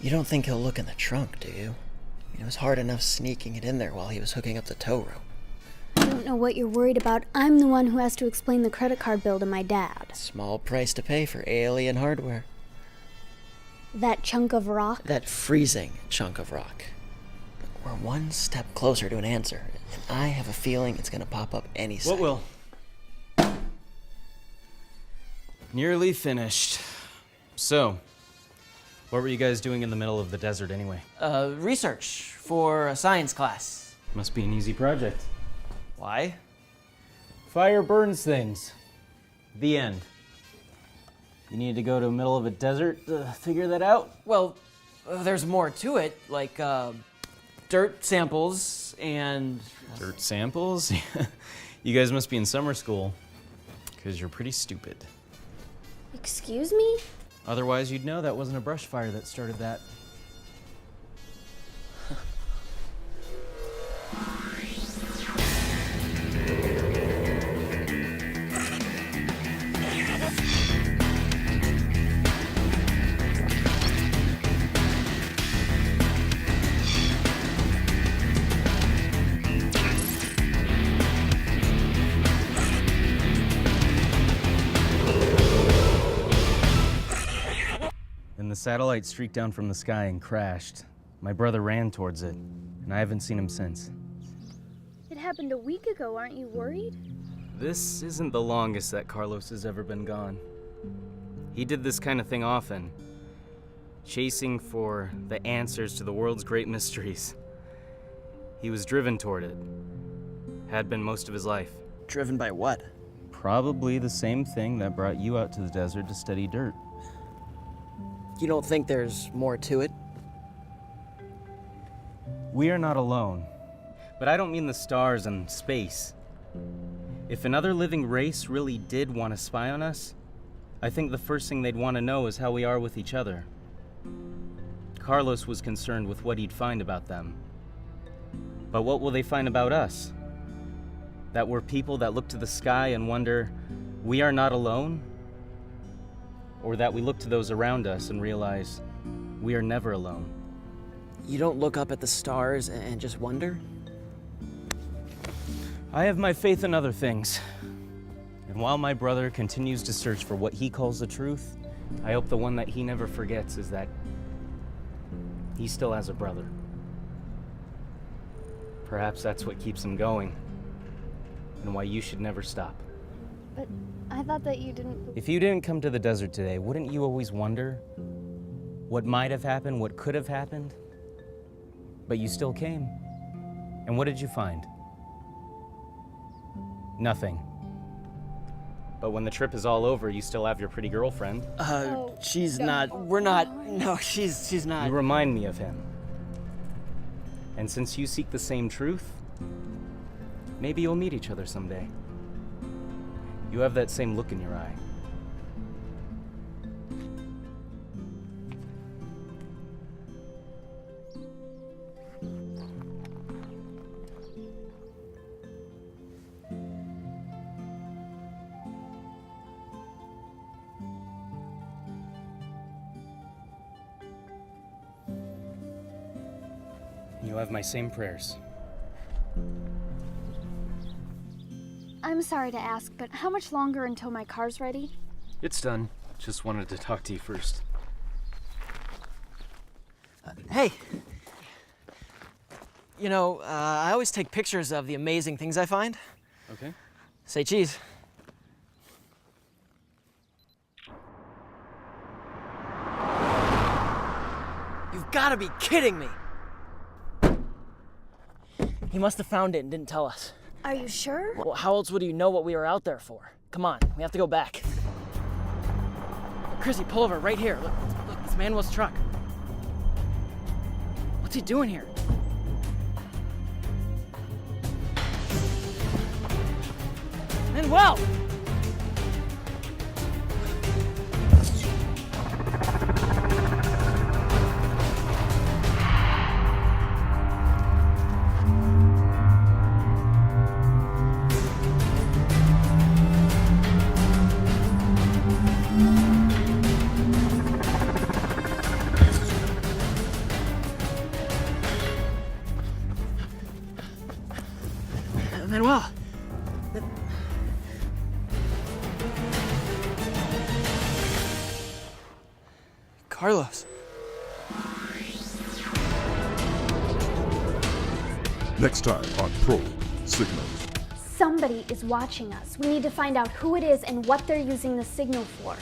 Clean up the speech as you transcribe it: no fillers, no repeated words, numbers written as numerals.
You don't think he'll look in the trunk, do you? It was hard enough sneaking it in there while he was hooking up the tow rope. I don't know what you're worried about. I'm the one who has to explain the credit card bill to my dad. Small price to pay for alien hardware. That chunk of rock? That freezing chunk of rock. We're one step closer to an answer, and I have a feeling it's gonna pop up any second. What will? Nearly finished. So, what were you guys doing in the middle of the desert anyway? Research for a science class. Must be an easy project. Why? Fire burns things. The end. You need to go to the middle of a desert to figure that out? Well, there's more to it, like, dirt samples and... Dirt samples? You guys must be in summer school, because you're pretty stupid. Excuse me? Otherwise, you'd know that wasn't a brush fire that started that. The satellite streaked down from the sky and crashed. My brother ran towards it, and I haven't seen him since. It happened a week ago, aren't you worried? This isn't the longest that Carlos has ever been gone. He did this kind of thing often, chasing for the answers to the world's great mysteries. He was driven toward it, had been most of his life. Driven by what? Probably the same thing that brought you out to the desert to study dirt. You don't think there's more to it? We are not alone. But I don't mean the stars and space. If another living race really did want to spy on us, I think the first thing they'd want to know is how we are with each other. Carlos was concerned with what he'd find about them. But what will they find about us? That we're people that look to the sky and wonder, we are not alone? Or that we look to those around us and realize we are never alone. You don't look up at the stars and just wonder? I have my faith in other things. And while my brother continues to search for what he calls the truth, I hope the one that he never forgets is that he still has a brother. Perhaps that's what keeps him going, and why you should never stop. But I thought that you didn't... If you didn't come to the desert today, wouldn't you always wonder what might have happened, what could have happened? But you still came. And what did you find? Nothing. But when the trip is all over, you still have your pretty girlfriend. She's not... We're not... No, she's not... You remind me of him. And since you seek the same truth, maybe you'll meet each other someday. You have that same look in your eye. You have my same prayers. I'm sorry to ask, but how much longer until my car's ready? It's done. Just wanted to talk to you first. Hey! You know, I always take pictures of the amazing things I find. Okay. Say cheese. You've got to be kidding me! He must have found it and didn't tell us. Are you sure? Well, how else would you know what we were out there for? Come on, we have to go back. Chrissy, pull over right here. Look, it's Manuel's truck. What's he doing here? Manuel! Manuel! Carlos. Next time on Probe Signals. Somebody is watching us. We need to find out who it is and what they're using the signal for.